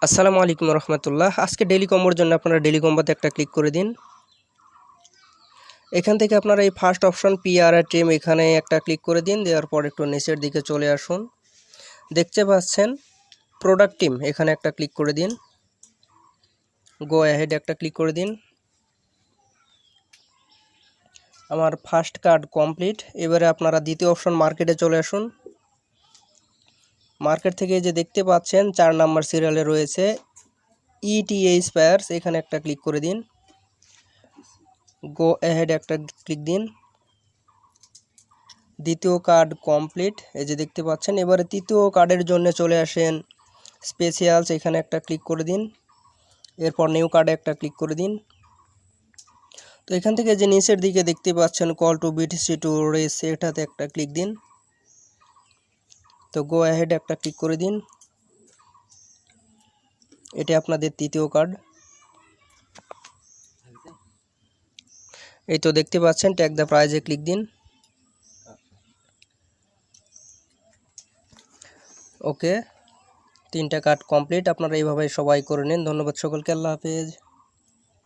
আসসালামু আলাইকুম রহমতুল্লাহ। আজকে ডেইলি কম্বোর জন্য আপনারা ডেইলি কম্বোতে একটা ক্লিক করে দিন। এখান থেকে আপনারা এই ফার্স্ট অপশন পিআরআর টিম এখানে একটা ক্লিক করে দিন। দেওয়ার পর একটু নিচের দিকে চলে আসুন, দেখতে পাচ্ছেন প্রোডাক্ট টিম, এখানে একটা ক্লিক করে দিন। গো অ্যাহেড একটা ক্লিক করে দিন। আমার ফার্স্ট কার্ড কমপ্লিট। এবারে আপনারা দ্বিতীয় অপশন মার্কেটে চলে আসুন। মার্কেট থেকে যে দেখতে পাচ্ছেন 4 নাম্বার সিরিয়ালে রয়েছে ইটিএইচ স্পায়ার্স, এখানে একটা ক্লিক করে দিন। গো অ্যাহেড একটা ক্লিক দিন। দ্বিতীয় কার্ড কমপ্লিট, এই যে দেখতে পাচ্ছেন। এবারে তৃতীয় কার্ডের জন্য চলে আসেন স্পেশালস, এখানে একটা ক্লিক করে দিন। এরপর নিউ কার্ডে একটা ক্লিক করে দিন। তো এখান থেকে যে নিচের দিকে দেখতে পাচ্ছেন কল টু বিটিসি টু রেস, এটাতে একটা ক্লিক দিন। তো গো অ্যাহেড একটা ক্লিক করে দিন। এটা আপনাদের তৃতীয় কার্ড। এই তো দেখতে পাচ্ছেন ট্যাগ দ্য প্রাইজে ক্লিক দিন। ওকে, 3টা কার্ড কমপ্লিট। আপনারা এইভাবে সবাই করে নিন। ধন্যবাদ সকলকে, আল্লাহ হাফেজ।